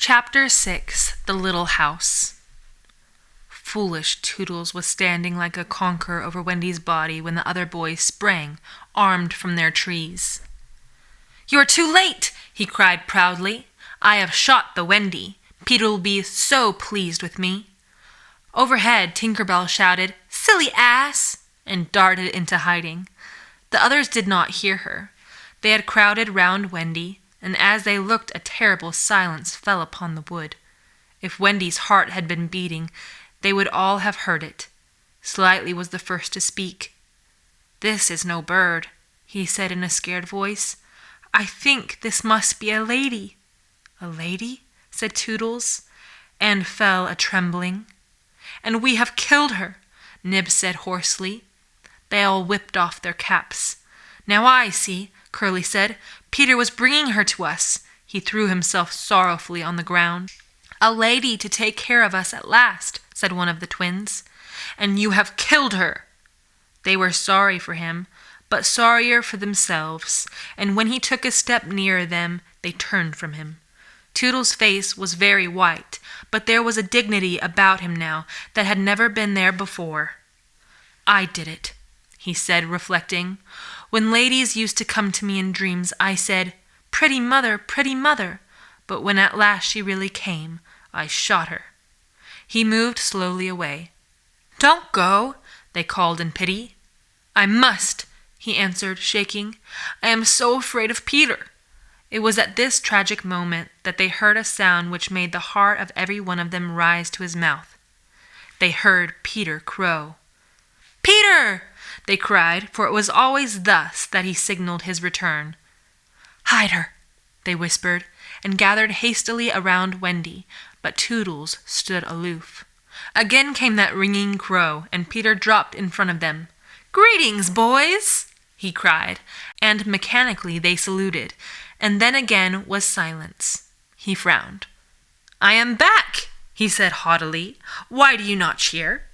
Chapter 6 The Little House. Foolish Toodles was standing like a conqueror over Wendy's body when the other boys sprang, armed from their trees. "You are too late!" he cried proudly. "I have shot the Wendy. Peter will be so pleased with me." Overhead, Tinker Bell shouted, "Silly ass!" and darted into hiding. The others did not hear her. They had crowded round Wendy, and as they looked, a terrible silence fell upon the wood. If Wendy's heart had been beating, they would all have heard it. Slightly was the first to speak. "This is no bird," he said in a scared voice. "I think this must be a lady." "A lady?" said Toodles, and fell a-trembling. "And we have killed her," Nib said hoarsely. They all whipped off their caps. "Now I see," Curly said. "Peter was bringing her to us." He threw himself sorrowfully on the ground. "A lady to take care of us at last," said one of the twins. "And you have killed her." They were sorry for him, but sorrier for themselves, and when he took a step nearer them, they turned from him. Toodles' face was very white, but there was a dignity about him now that had never been there before. "I did it," he said, reflecting. "When ladies used to come to me in dreams, I said, 'Pretty mother, pretty mother,' but when at last she really came, I shot her." He moved slowly away. "Don't go," they called in pity. "I must," he answered, shaking. "I am so afraid of Peter." It was at this tragic moment that they heard a sound which made the heart of every one of them rise to his mouth. They heard Peter crow. "Peter!" they cried, for it was always thus that he signaled his return. "Hide her," they whispered, and gathered hastily around Wendy, but Toodles stood aloof. Again came that ringing crow, and Peter dropped in front of them. "Greetings, boys!" he cried, and mechanically they saluted, and then again was silence. He frowned. "I am back," he said haughtily. "Why do you not cheer?"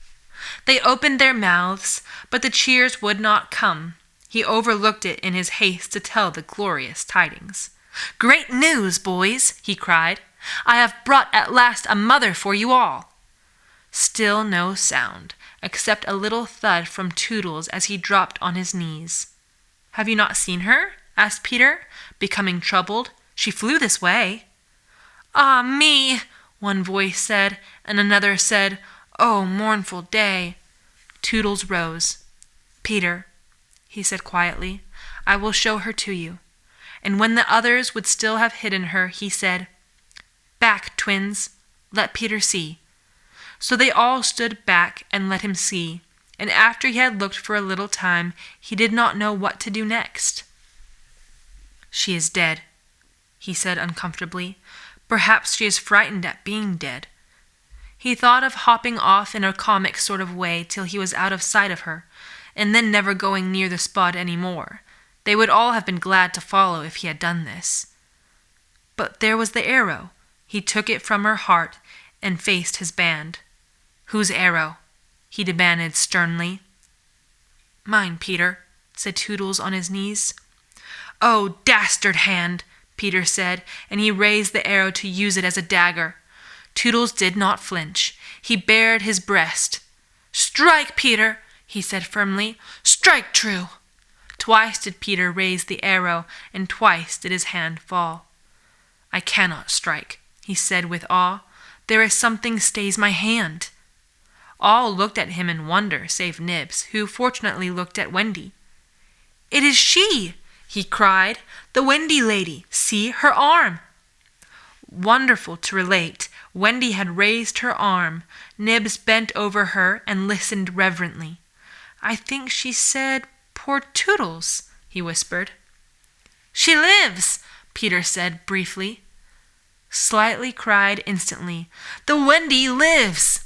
They opened their mouths, but the cheers would not come. He overlooked it in his haste to tell the glorious tidings. "Great news, boys!" he cried. "I have brought at last a mother for you all." Still no sound, except a little thud from Toodles as he dropped on his knees. "Have you not seen her?" asked Peter, becoming troubled. "She flew this way." "Ah me!" one voice said, and another said, "Oh, mournful day." Toodles rose. "Peter," he said quietly, "I will show her to you." And when the others would still have hidden her, he said, "Back, twins, let Peter see." So they all stood back and let him see, and after he had looked for a little time, he did not know what to do next. "She is dead," he said uncomfortably. "Perhaps she is frightened at being dead." He thought of hopping off in a comic sort of way till he was out of sight of her, and then never going near the spot any more. They would all have been glad to follow if he had done this. But there was the arrow. He took it from her heart and faced his band. "Whose arrow?" he demanded sternly. "Mine, Peter," said Toodles on his knees. "Oh, dastard hand!" Peter said, and he raised the arrow to use it as a dagger. Toodles did not flinch. He bared his breast. "Strike, Peter!" he said firmly. "Strike true!" Twice did Peter raise the arrow, and twice did his hand fall. "I cannot strike," he said with awe. "There is something stays my hand." All looked at him in wonder, save Nibs, who fortunately looked at Wendy. "It is she!" he cried. "The Wendy lady! See her arm!" Wonderful to relate, Wendy had raised her arm. Nibs bent over her and listened reverently. "I think she said, 'Poor Toodles,'" he whispered. "She lives," Peter said briefly. Slightly cried instantly, "The Wendy lives!"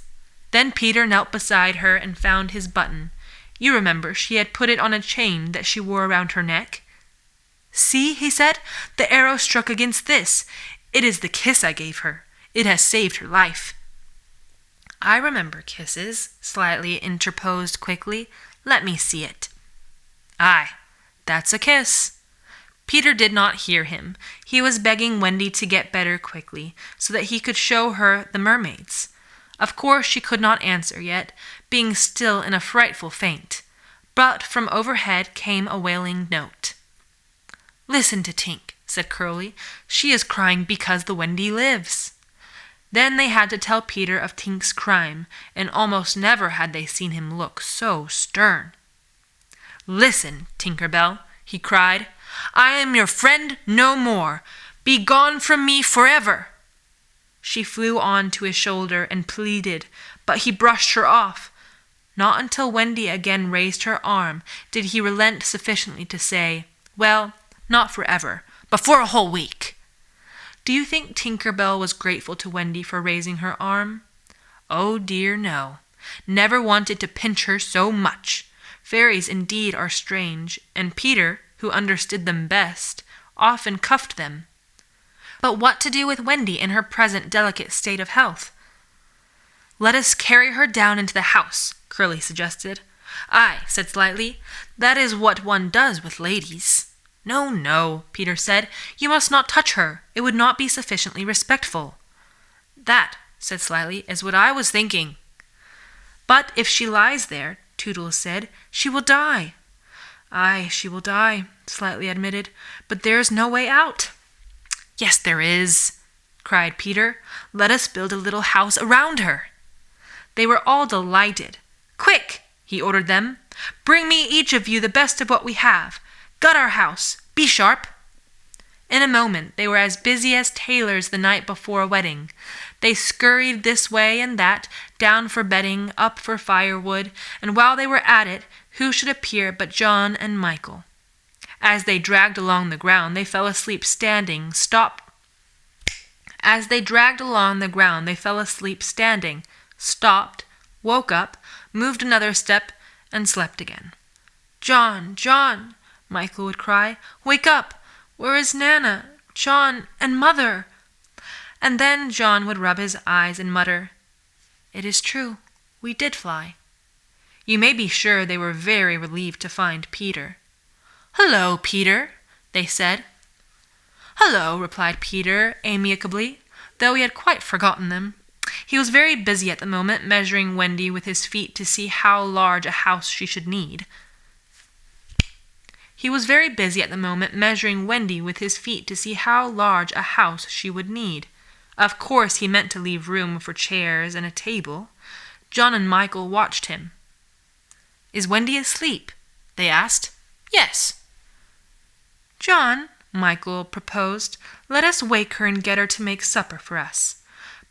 Then Peter knelt beside her and found his button. You remember, she had put it on a chain that she wore around her neck. "See," he said, "the arrow struck against this. It is the kiss I gave her. It has saved her life." "I remember kisses," Slightly interposed quickly. "Let me see it." "Aye, that's a kiss." Peter did not hear him. He was begging Wendy to get better quickly, so that he could show her the mermaids. Of course she could not answer yet, being still in a frightful faint. But from overhead came a wailing note. "Listen to Tink," said Curly. "She is crying because the Wendy lives." Then they had to tell Peter of Tink's crime, and almost never had they seen him look so stern. "Listen, Tinker Bell," he cried. "I am your friend no more. Be gone from me forever." She flew on to his shoulder and pleaded, but he brushed her off. Not until Wendy again raised her arm did he relent sufficiently to say, "Well, not forever, but for a whole week." Do you think Tinker Bell was grateful to Wendy for raising her arm? Oh dear, no. Never wanted to pinch her so much. Fairies indeed are strange, and Peter, who understood them best, often cuffed them. But what to do with Wendy in her present delicate state of health? "Let us carry her down into the house," Curly suggested. "Aye," said Slightly, "that is what one does with ladies." "No, no," Peter said. "You must not touch her. It would not be sufficiently respectful." "That," said Slightly, "is what I was thinking." "But if she lies there," Toodles said, "she will die." "Aye, she will die," Slightly admitted, "but there's no way out." "Yes, there is," cried Peter. "Let us build a little house around her." They were all delighted. "Quick," he ordered them. "Bring me each of you the best of what we have. Gut our house. Be sharp." In a moment they were as busy as tailors the night before a wedding. They scurried this way and that, down for bedding, up for firewood, and while they were at it, who should appear but John and Michael. As they dragged along the ground, they fell asleep standing, stopped, woke up, moved another step, and slept again. "John, John," Michael would cry, "wake up! Where is Nana, John, and Mother?" And then John would rub his eyes and mutter, "It is true, we did fly." You may be sure they were very relieved to find Peter. "Hello, Peter," they said. "Hello," replied Peter amicably, though he had quite forgotten them. He was very busy at the moment measuring Wendy with his feet to see how large a house she should need. Of course he meant to leave room for chairs and a table. John and Michael watched him. "Is Wendy asleep?" they asked. "Yes." "John," Michael proposed, "let us wake her and get her to make supper for us."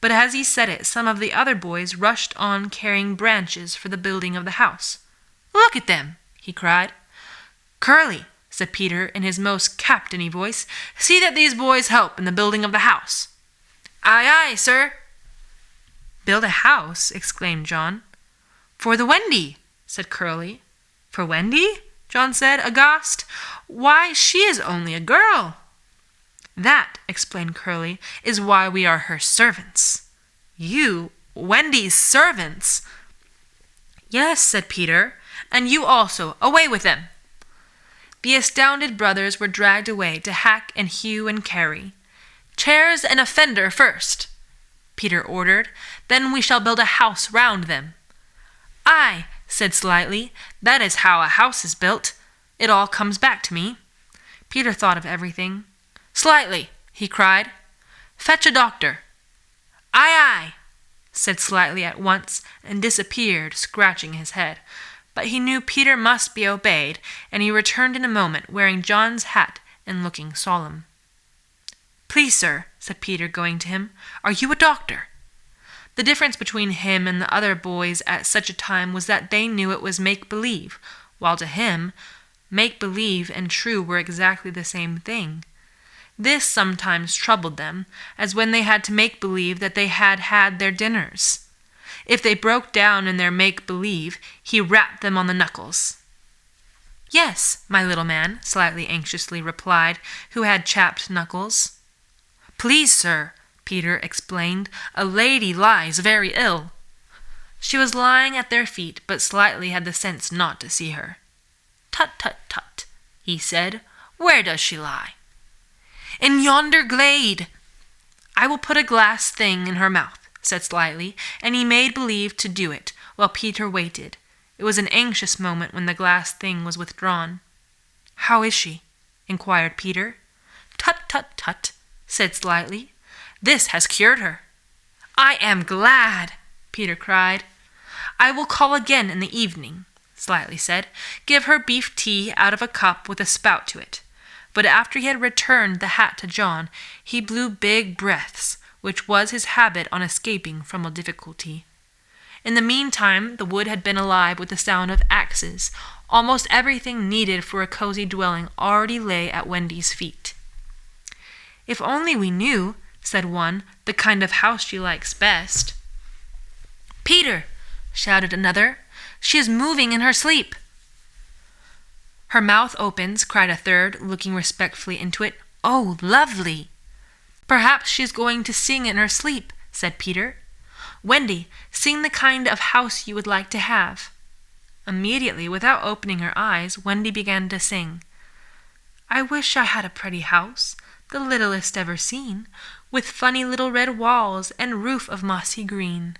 But as he said it, some of the other boys rushed on carrying branches for the building of the house. "Look at them!" he cried. "Curly," said Peter in his most captain-y voice, "see that these boys help in the building of the house." "Aye, aye, sir." "Build a house?" exclaimed John. "For the Wendy," said Curly. "For Wendy?" John said, aghast. "Why, she is only a girl." "That," explained Curly, "is why we are her servants." "You, Wendy's servants?" "Yes," said Peter, "and you also. Away with them." The astounded brothers were dragged away to hack and hew and carry. "Chairs and a fender first," Peter ordered. "Then we shall build a house round them." "Aye," said Slightly, "that is how a house is built. It all comes back to me." Peter thought of everything. "Slightly," he cried, "fetch a doctor." "Aye, aye," said Slightly at once, and disappeared, scratching his head. But he knew Peter must be obeyed, and he returned in a moment, wearing John's hat and looking solemn. "Please, sir," said Peter, going to him, "are you a doctor?" The difference between him and the other boys at such a time was that they knew it was make-believe, while to him, make-believe and true were exactly the same thing. This sometimes troubled them, as when they had to make believe that they had had their dinners. If they broke down in their make-believe, he rapped them on the knuckles. "Yes, my little man," Slightly anxiously replied, who had chapped knuckles. "Please, sir," Peter explained, "a lady lies very ill." She was lying at their feet, but Slightly had the sense not to see her. "Tut, tut, tut," he said. Where does she lie?" "In yonder glade." "I will put a glass thing in her mouth," said Slightly, and he made believe to do it, while Peter waited. It was an anxious moment when the glass thing was withdrawn. "How is she?" inquired Peter. "Tut, tut, tut," said Slightly. "This has cured her." "I am glad," Peter cried. "I will call again in the evening," Slightly said. "Give her beef tea out of a cup with a spout to it." But after he had returned the hat to John, he blew big breaths, which was his habit on escaping from a difficulty. In the meantime, the wood had been alive with the sound of axes. Almost everything needed for a cozy dwelling already lay at Wendy's feet. "If only we knew," said one, "the kind of house she likes best." "Peter!" shouted another. "She is moving in her sleep." "Her mouth opens," cried a third, looking respectfully into it. "Oh, lovely!" "Perhaps she is going to sing in her sleep," said Peter. "Wendy, sing the kind of house you would like to have." Immediately, without opening her eyes, Wendy began to sing. "I wish I had a pretty house, the littlest ever seen, with funny little red walls and roof of mossy green."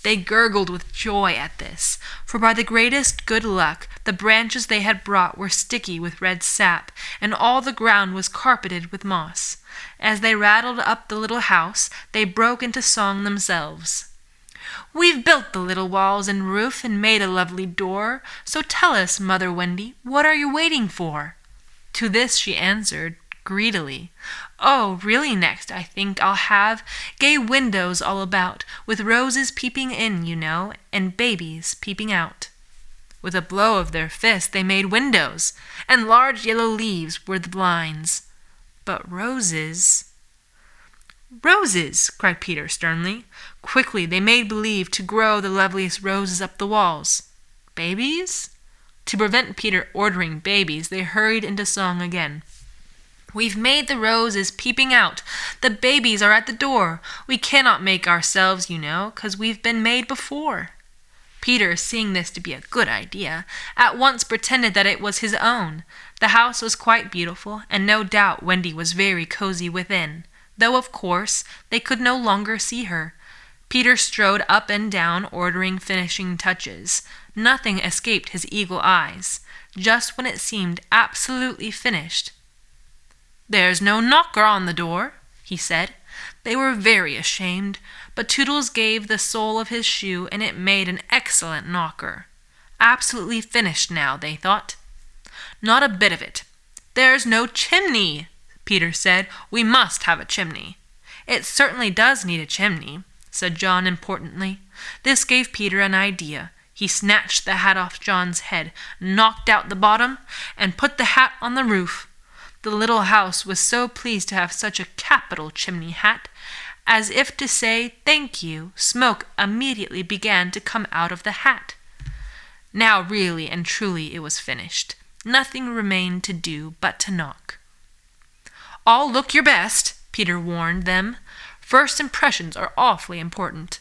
They gurgled with joy at this, for by the greatest good luck the branches they had brought were sticky with red sap, and all the ground was carpeted with moss. As they rattled up the little house, they broke into song themselves. "We've built the little walls and roof and made a lovely door, so tell us, Mother Wendy, what are you waiting for?" To this she answered greedily, "Oh, really next I think I'll have gay windows all about, with roses peeping in, you know, and babies peeping out." With a blow of their fist they made windows, and large yellow leaves were the blinds. But roses... "Roses!" cried Peter sternly. Quickly they made believe to grow the loveliest roses up the walls. "Babies?" To prevent Peter ordering babies, they hurried into song again. "We've made the roses peeping out. The babies are at the door. We cannot make ourselves, you know, 'cause we've been made before." Peter, seeing this to be a good idea, at once pretended that it was his own. The house was quite beautiful, and no doubt Wendy was very cozy within, though, of course, they could no longer see her. Peter strode up and down, ordering finishing touches. Nothing escaped his eagle eyes. Just when it seemed absolutely finished, "There's no knocker on the door," he said. They were very ashamed, but Toodles gave the sole of his shoe, and it made an excellent knocker. Absolutely finished now, they thought. Not a bit of it. "There's no chimney," Peter said. "We must have a chimney." "It certainly does need a chimney," said John importantly. This gave Peter an idea. He snatched the hat off John's head, knocked out the bottom, and put the hat on the roof. The little house was so pleased to have such a capital chimney hat. As if to say, "Thank you," smoke immediately began to come out of the hat. Now really and truly it was finished. Nothing remained to do but to knock. "All look your best," Peter warned them. "First impressions are awfully important."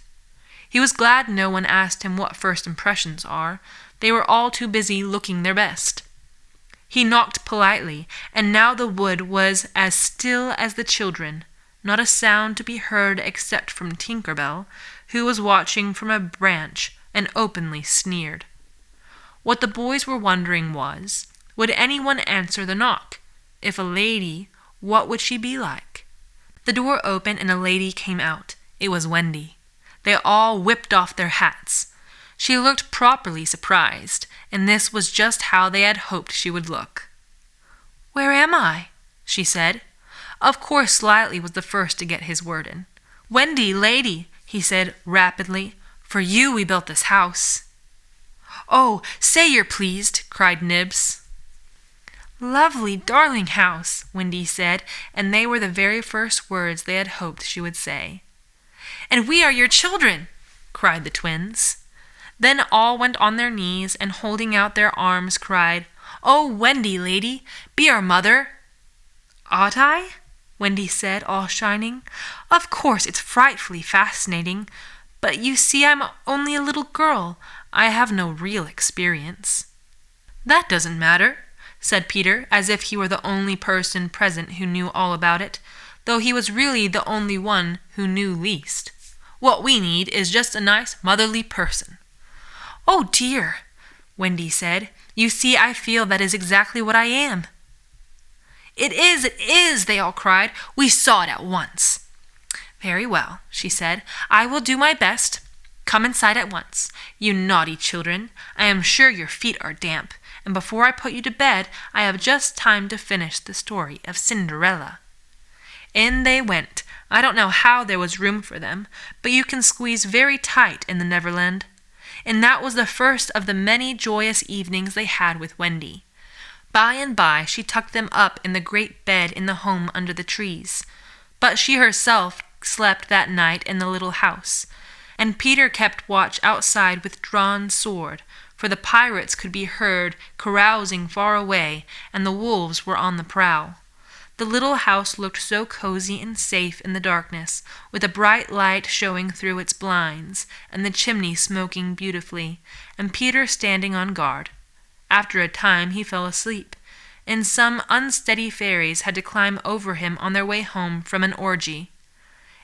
He was glad no one asked him what first impressions are. They were all too busy looking their best. He knocked politely, and now the wood was as still as the children, not a sound to be heard except from Tinker Bell, who was watching from a branch and openly sneered. What the boys were wondering was, would anyone answer the knock? If a lady, what would she be like? The door opened and a lady came out. It was Wendy. They all whipped off their hats. She looked properly surprised, and this was just how they had hoped she would look. "Where am I?" she said. Of course Slightly was the first to get his word in. "Wendy, lady," he said rapidly, "for you we built this house." "Oh, say you're pleased," cried Nibs. "Lovely, darling house," Wendy said, and they were the very first words they had hoped she would say. "And we are your children," cried the twins. Then all went on their knees and holding out their arms cried, "Oh, Wendy, lady, be our mother." "Ought I?" Wendy said, all shining. "Of course it's frightfully fascinating, but you see I'm only a little girl. I have no real experience." "That doesn't matter," said Peter, as if he were the only person present who knew all about it, though he was really the only one who knew least. "What we need is just a nice motherly person." "Oh dear," Wendy said. "You see, I feel that is exactly what I am." It is, they all cried. "We saw it at once." "Very well," she said. "I will do my best. Come inside at once. You naughty children. I am sure your feet are damp, and before I put you to bed, I have just time to finish the story of Cinderella." In they went. I don't know how there was room for them, but you can squeeze very tight in the Neverland. And that was the first of the many joyous evenings they had with Wendy. By and by she tucked them up in the great bed in the home under the trees. But she herself slept that night in the little house, and Peter kept watch outside with drawn sword, for the pirates could be heard carousing far away, and the wolves were on the prowl. The little house looked so cozy and safe in the darkness, with a bright light showing through its blinds, and the chimney smoking beautifully, and Peter standing on guard. After a time he fell asleep, and some unsteady fairies had to climb over him on their way home from an orgy.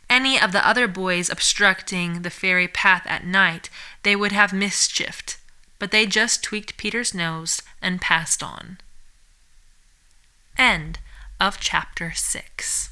Any of the other boys obstructing the fairy path at night they would have mischiefed, but they just tweaked Peter's nose and passed on. End of chapter 6.